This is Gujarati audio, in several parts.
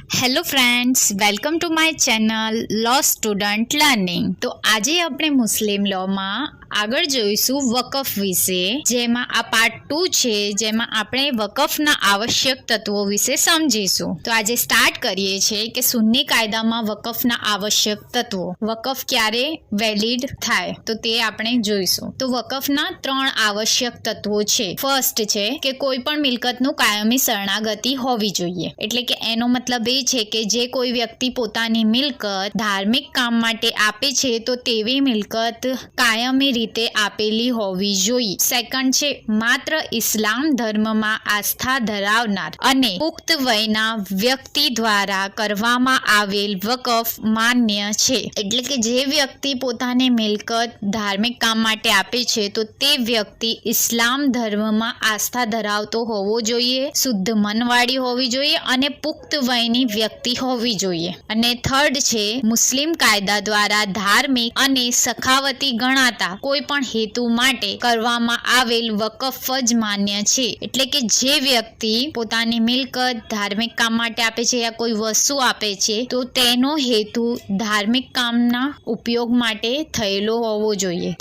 Hello friends, welcome to my channel law student learning. તો આજે આપણે મુસ્લિમ લોમાં આગળ જોઈશું વકફ વિશે, જેમાં આ પાર્ટ 2 છે, જેમાં આપણે વકફના આવશ્યક તત્વો વિશે સમજીશું. તો આજે સ્ટાર્ટ કરીએ છીએ કે સુન્ની કાયદામાં વકફના આવશ્યક તત્વો. વકફ ક્યારે વેલિડ થાય તો તે આપણે જોઈશું. તો વકફના 3 આવશ્યક તત્વો છે. ફર્સ્ટ છે કે કોઈ પણ મિલકતનું કાયમી શરણાગતિ હોવી જોઈએ. એટલે કે એનો મતલબ એ છે કે જે કોઈ વ્યક્તિ પોતાની મિલકત ધાર્મિક કામ માટે આપે છે તો તેવી મિલકત કાયમી રીતે આપેલી હોવી જોઈએ. સેકન્ડ છે માત્ર ઇસ્લામ ધર્મમાં આસ્થા ધરાવનાર અને પુખ્ત વયના વ્યક્તિ દ્વારા કરવામાં આવેલ વકફ માન્ય છે. એટલે કે જે વ્યક્તિ પોતાની મિલકત ધાર્મિક કામ માટે આપે છે તો તે વ્યક્તિ ઇસ્લામ ધર્મમાં આસ્થા ધરાવતો હોવો જોઈએ, શુદ્ધ મનવાળી હોવી જોઈએ અને પુખ્ત વયની વ્યક્તિ હોવી જોઈએ. અને થર્ડ છે મુસ્લિમ કાયદા દ્વારા ધાર્મિક અને સખાવતી ગણાતા કોઈ પણ હેતુ માટે કરવામાં આવેલ વકફ જ માન્ય છે. એટલે કે જે વ્યક્તિ પોતાની મિલકત ધાર્મિક કામ માટે આપે છે યા કોઈ વસ્તુ આપે છે તો તેનો હેતુ ધાર્મિક કામના ઉપયોગ માટે થયેલો હોવો જોઈએ.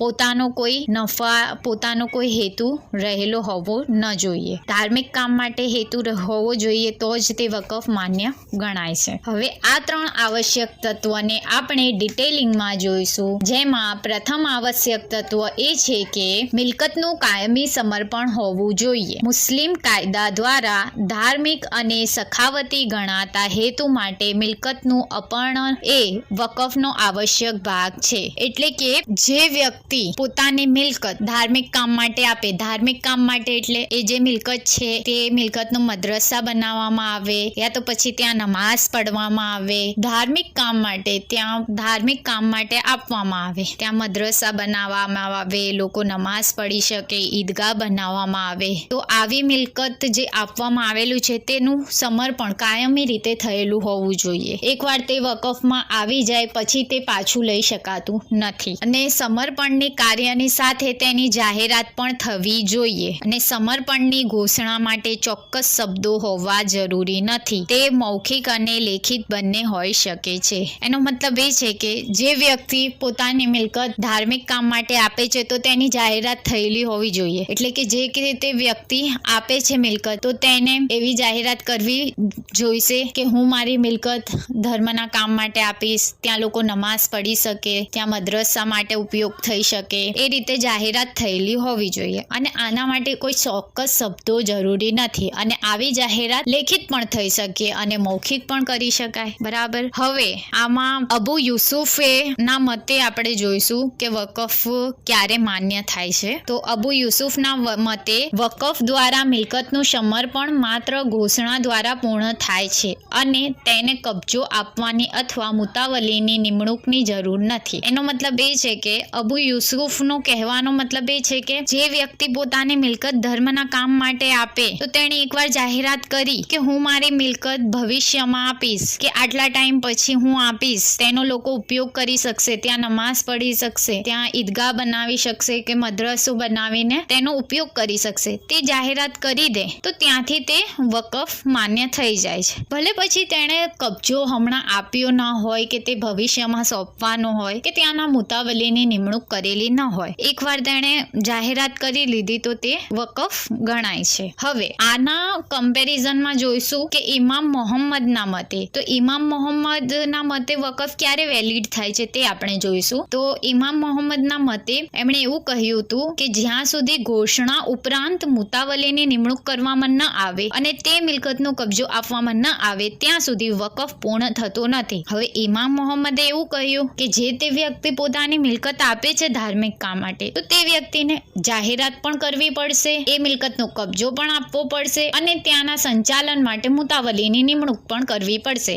પોતાનો કોઈ હેતુ રહેલો હોવો ન જોઈએ. ધાર્મિક કામ માટે હેતુ હોવો જોઈએ તો જ તે વકફ માન્ય ગણાય છે. હવે આ 3 આવશ્યક તત્વને આપણે ડિટેલિંગમાં જોઈશું. જેમાં પ્રથમ આવશ્યક તત્વ એ છે કે મિલકતનું કાયમી સમર્પણ હોવું જોઈએ. મુસ્લિમ કાયદા દ્વારા ધાર્મિક અને સખાવતી ગણાતા હેતુ માટે મિલકતનું અપહરણ એ વકફનો આવશ્યક ભાગ છે. એટલે કે જે વ્યક્તિ પોતાની મિલકત ધાર્મિક કામ માટે આપે, ધાર્મિક કામ માટે એટલે એ જે મિલકત છે તે મિલકતનું મદ્રસા બનાવવામાં આવે યા તો પછી ત્યાં નમાઝ પઢવામાં આવે, ધાર્મિક કામ માટે ત્યાં ધાર્મિક કામ માટે આપવામાં આવે, ત્યાં મદ્રસા બનાવવામાં આવે, લોકો નમાઝ પઢી શકે, ઈદગાહ બનાવવામાં આવે. તો આવી મિલકત જે આપવામાં આવેલું છે તેનું સમર્પણ કાયમી રીતે થયેલું હોવું જોઈએ. એકવાર તે વકફમાં આવી જાય પછી તે પાછું લઈ શકાતું નથી. અને સમર્પણની કાર્યની સાથે તેની જાહેરાત પણ થવી જોઈએ. અને સમર્પણની ઘોષણા માટે ચોક્કસ શબ્દો હોવા જરૂરી નથી. તે મૌખિક અને લેખિત બંને હોઈ શકે છે. એનો મતલબ એ છે કે જે વ્યક્તિ પોતાની મિલકત ધાર્મિક કામ માટે આપે છે તો તેની જાહેરાત થયેલી હોવી જોઈએ. એટલે કે જે રીતે વ્યક્તિ આપે છે મિલકત તો તેને એવી જાહેરાત કરવી જોઈશે કે હું મારી મિલકત ધર્મના કામ માટે આપીશ, ત્યાં લોકો નમાઝ પઢી શકે, ત્યાં મદ્રસા માટે ઉપયોગ થઈ શકે, એ રીતે જાહેરાત થયેલી હોવી જોઈએ. અને આના માટે કોઈ ચોક્કસ શબ્દો જરૂરી નથી. અને આવી જાહેરાત લેખિત પણ થઈ શકે અને મૌખિક પણ કરી શકાય. બરાબર. હવે આમાં અબુ યુસુફે ના મતે આપણે જોઈશું કે વકફ ક્યારે માન્ય થાય છે. તો અબુ યુસુફના મતે વકફ દ્વારા મિલકતનું સમર્પણ માત્ર ઘોષણા દ્વારા પૂર્ણ થાય છે અને તેને કબજો આપવાની અથવા મુતાવલીની નિમણૂકની જરૂર નથી. એનો મતલબ એ છે કે અબુ યુસુફનો કહેવાનો મતલબ એ છે કે જે વ્યક્તિ પોતાની મિલકત ધર્મના કામ માટે આપે તો તેણે એકવાર જાહેરાત કરી કે હું મારી મિલકત ભવિષ્યમાં આપીશ કે આટલા ટાઈમ પછી હું આપીશ, તેનો લોકો ઉપયોગ કરી શકશે, ત્યાં નમાઝ પઢી શકશે, ત્યાં ઈદગાહ બનાવી શકશે કે મદ્રસો બનાવીને તેનો ઉપયોગ કરી શકશે. તે જાહેરાત કરી દે તો ત્યાંથી તે વકફ માન્ય થઈ જાય છે. ભલે પછી તેણે કબજો હમણાં આપ્યો ન હોય કે તે ભવિષ્યમાં સોંપવાનો હોય કે ત્યાંના મુતાવલીની નિમણૂક કરેલી ન હોય, એકવાર તેણે જાહેરાત કરી લીધી તો તે વકફ ગણાય છે. હવે આના કમ્પેરિઝનમાં જોઈશું કે ઇમામ મોહમ્મદના મતે. તો ઇમામ મોહમ્મદના મતે વકફ ક્યારે વેલિડ થાય છે તે આપણે જોઈશું. તો ઇમામ મોહમ્મદના મતે એમણે એવું કહ્યું હતું કે જ્યાં સુધી ઘોષણા ઉપરાંત મુતાવલીની નિમણૂક કરવામાં ન આવે અને તે મિલકતનો કબજો આપવામાં ન આવે ત્યાં સુધી વકફ પૂર્ણ થતો નથી. હવે ઇમામ મોહમ્મદે એવું કહ્યું કે જે તે વ્યક્તિ પોતાની મિલકત આપે છે ધાર્મિક કામ માટે તો તે વ્યક્તિને જાહેરાત પણ કરવી પડશે, એ મિલકતનો કબજો પણ આપવો પડશે અને ત્યાંના સંચાલન માટે મુતાવલીની નિમણૂક પણ કરવી પડશે.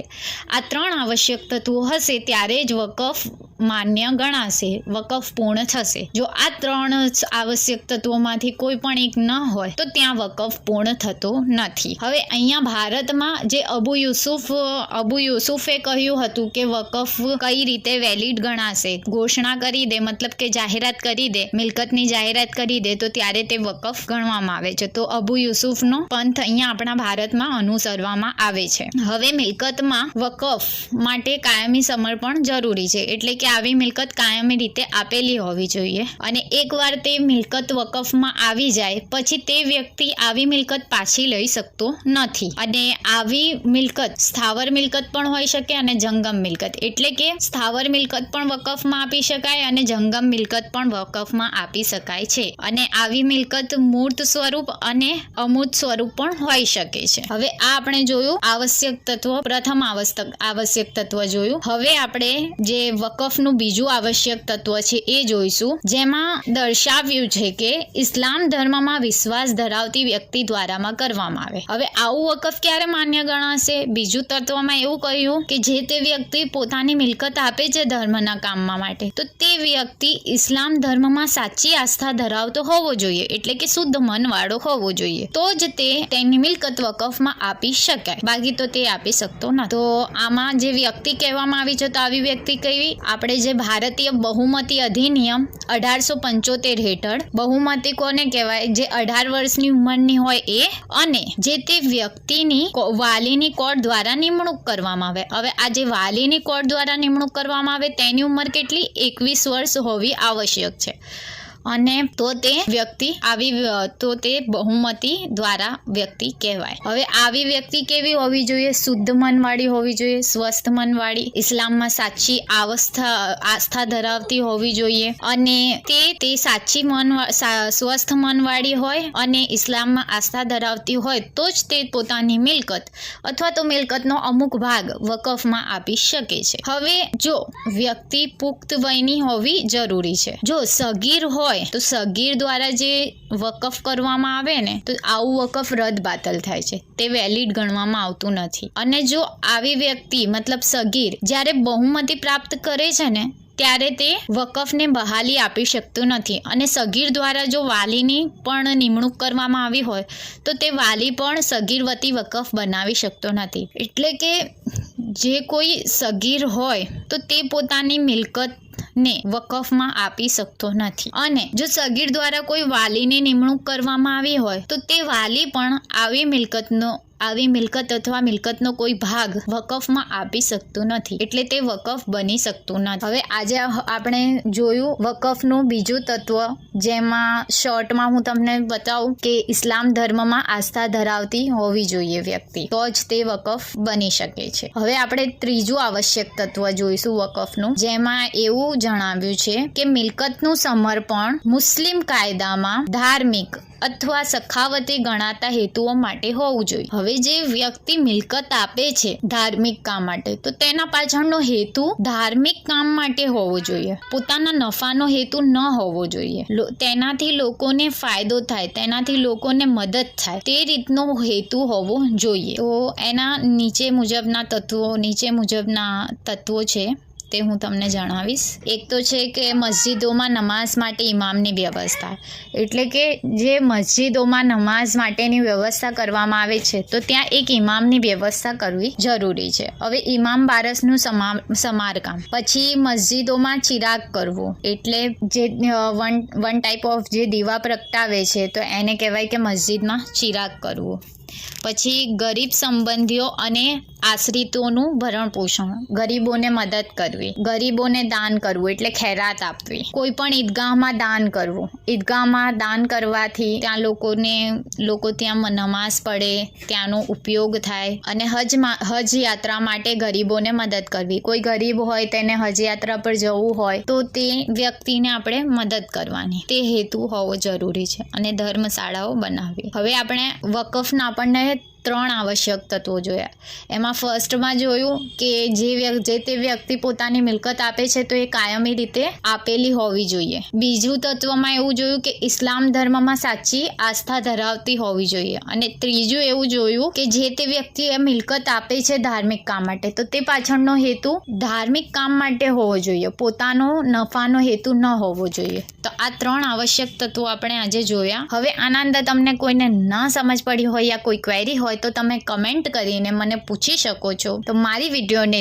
આ 3 આવશ્યક તત્વો હશે ત્યારે જ વકફ માન્ય ગણાશે, વકફ પૂર્ણ થશે. જો આ 3 આવશ્યક તત્વોમાંથી કોઈ પણ એક ન હોય તો ત્યાં વકફ પૂર્ણ થતો નથી. હવે અહીંયા ભારતમાં જે અબુ યુસુફે કહ્યું હતું કે વકફ કઈ રીતે વેલિડ ગણાશે, ઘોષણા કરી દે મતલબ કે જાહેરાત કરી દે, મિલકતની જાહેરાત કરી દે તો ત્યારે તે વકફ ગણવામાં આવે છે. તો અબુ યુસુફનો પંથ અહીંયા આપણા ભારતમાં અનુસરવામાં આવે છે. હવે મિલકતમાં વકફ માટે કાયમી સમર્પણ જરૂરી છે, એટલે કે આવી મિલકત કાયમી રીતે આપેલી હોવી જોઈએ. અને એકવાર તે મિલકત વકફમાં આવી જાય પછી તે વ્યક્તિ આવી મિલકત પાછી લઈ શકતો નથી. અને આવી મિલકત સ્થાવર મિલકત પણ હોઈ શકે અને જંગમ મિલકત, એટલે કે સ્થાવર મિલકત પણ વકફમાં આપી શકાય અને જંગમ મિલકત પણ વકફમાં આપી શકાય છે. અને આવી મિલકત મૂર્ત સ્વરૂપ અને અમૂર્ત સ્વરૂપ પણ હોઈ શકે છે. હવે આ આપણે જોયું આવશ્યક તત્વ, પ્રથમ આવશ્યક તત્વ જોયું. હવે આપણે જે વકફનું બીજું આવશ્યક તત્વ છે એ જોઈશું, જેમાં દર્શાવ્યું છે કે ઇસ્લામ ધર્મમાં વિશ્વાસ ધરાવતી વ્યક્તિ દ્વારામાં કરવામાં આવે. હવે આવું વકફ ક્યારે માન્ય ગણાશે? બીજું તત્વમાં એવું કહ્યું કે જે તે વ્યક્તિ પોતાની મિલકત આપે છે ધર્મના કામમાં માટે, તો તે વ્યક્તિ ઇસ્લામ ધર્મમાં સાચી આસ્થા ધરાવતો હોવો જોઈએ, એટલે કે શુદ્ધ મનવાળો હોવો જોઈએ, તો જ તે તેની મિલકત વકફમાં આપી શકાય, બાકી તો તે આપી શકતો નથી. તો આમાં જે વ્યક્તિ કહેવામાં આવી છે, તો આવી વ્યક્તિ કેવી? આપણે જે ભારતીય બહુમતી અધિનિયમ 1875 હેઠળ બહુમતી કોને કહેવાય? જે 18 વર્ષની ઉંમરની હોય એ, અને જે તે વ્યક્તિની વાલીની કોર્ટ દ્વારા નિમણૂક કરવામાં આવે. હવે આ જે વાલીની કોર્ટ દ્વારા નિમણૂક કરવામાં આવે તેની ઉંમર કેટલી? 21 વર્ષ હોવી આવશ્યક છે. અને તો તે વ્યક્તિ તો તે બહુમતી દ્વારા વ્યક્તિ કહેવાય. હવે આવી વ્યક્તિ કેવી હોવી જોઈએ? શુદ્ધ મનવાળી હોવી જોઈએ, સ્વસ્થ મનવાળી, ઇસ્લામમાં સાચી આસ્થા ધરાવતી હોવી જોઈએ, અને તે સાચી સ્વસ્થ મનવાળી હોય અને ઇસ્લામમાં આસ્થા ધરાવતી હોય તો જ તે પોતાની મિલકત અથવા તો મિલકતનો અમુક ભાગ વકફમાં આપી શકે છે. હવે જો વ્યક્તિ પુખ્ત વયની હોવી જરૂરી છે. જો સગીર હોય તો સગીર દ્વારા જે વકફ કરવામાં આવે ને, તો આવું વકફ રદ બાતલ થાય છે, તે વેલિડ ગણવામાં આવતું નથી. અને જો આવી વ્યક્તિ મતલબ સગીર જ્યારે બહુમતી પ્રાપ્ત કરે છે ને, ત્યારે તે વકફને બહાલી આપી શકતું નથી. અને સગીર દ્વારા જો વાલીની પણ નિમણૂક કરવામાં આવી હોય તો તે વાલી પણ સગીર વતી વકફ બનાવી શકતો નથી. એટલે કે જે કોઈ સગીર હોય તો તે પોતાની મિલકત ને વકફમાં આપી શકતો નથી. અને જો સગીર દ્વારા કોઈ વાલીની નિમણૂક કરવામાં આવી હોય તો તે વાલી પણ આવી મિલકત અથવા મિલકતનો કોઈ ભાગ વકફમાં આપી શકતું નથી, એટલે તે વકફ બની શકતું નથી. હવે આજે આપણે જોયું વકફનું બીજું તત્વ, જેમાં શોર્ટમાં હું તમને બતાવું કે ઇસ્લામ ધર્મમાં આસ્થા ધરાવતી હોવી જોઈએ વ્યક્તિ, તો જ તે વકફ બની શકે છે. હવે આપણે ત્રીજું આવશ્યક તત્વ જોઈશું વકફનું, જેમાં એવું જણાવ્યું છે કે મિલકતનું સમર્પણ મુસ્લિમ કાયદામાં ધાર્મિક અથવા સખાવતી ગણાતા હેતુઓ માટે હોવું જોઈએ. હવે જે વ્યક્તિ મિલકત આપે છે ધાર્મિક કામ માટે, તો તેના પાછળનો હેતુ ધાર્મિક કામ માટે હોવો જોઈએ, પોતાના નફાનો હેતુ ન હોવો જોઈએ. તેનાથી લોકોને ફાયદો થાય, તેનાથી લોકોને મદદ થાય, તે રીતનો હેતુ હોવો જોઈએ. તો એના નીચે મુજબના તત્વો છે તે હું તમને જણાવીશ. એક તો છે કે મસ્જિદોમાં નમાઝ માટે ઇમામની વ્યવસ્થા, એટલે કે જે મસ્જિદોમાં નમાઝ માટેની વ્યવસ્થા કરવામાં આવે છે તો ત્યાં એક ઇમામની વ્યવસ્થા કરવી જરૂરી છે. હવે ઇમામ બારસનું સમારકામ, પછી મસ્જિદોમાં ચિરાગ કરવું, એટલે જે વન ટાઈપ ઓફ જે દીવા પ્રગટાવે છે તો એને કહેવાય કે મસ્જિદમાં ચિરાગ કરવું. પછી ગરીબ સંબંધીઓ અને આશ્રિતોનું ભરણ પોષણ, ગરીબોને મદદ કરવી, ગરીબોને દાન કરવું એટલે ખૈરાત આપવી, કોઈ પણ ઈદગાહમાં દાન કરવું. ઈદગાહમાં દાન કરવાથી ત્યાં લોકો ત્યાં નમાઝ પડે, ત્યાંનો ઉપયોગ થાય. અને હજ યાત્રા માટે ગરીબોને મદદ કરવી, કોઈ ગરીબ હોય તેને હજ યાત્રા પર જવું હોય તો તે વ્યક્તિને આપણે મદદ કરવાની, તે હેતુ હોવો જરૂરી છે. અને ધર્મશાળાઓ બનાવવી. હવે આપણે વકફના આપણને 3 આવશ્યક તત્વો જોયા. એમાં ફર્સ્ટમાં જોયું કે જે તે વ્યક્તિ પોતાની મિલકત આપે છે તો એ કાયમી રીતે આપેલી હોવી જોઈએ. બીજું તત્વમાં એવું જોયું કે ઇસ્લામ ધર્મમાં સાચી આસ્થા ધરાવતી હોવી જોઈએ. અને ત્રીજું એવું જોયું કે જે તે વ્યક્તિ એ મિલકત આપે છે ધાર્મિક કામ માટે, તો તે પાછળનો હેતુ ધાર્મિક કામ માટે હોવો જોઈએ, પોતાનો નફાનો હેતુ ન હોવો જોઈએ. તો આ 3 આવશ્યક તત્વો આપણે આજે જોયા. હવે આના અંદર તમને કોઈને ન સમજ પડી હોય યા કોઈ ક્વેરી હોય તો તમે કમેન્ટ કરીને મને પૂછી શકો છો. તો મારી વિડીયોને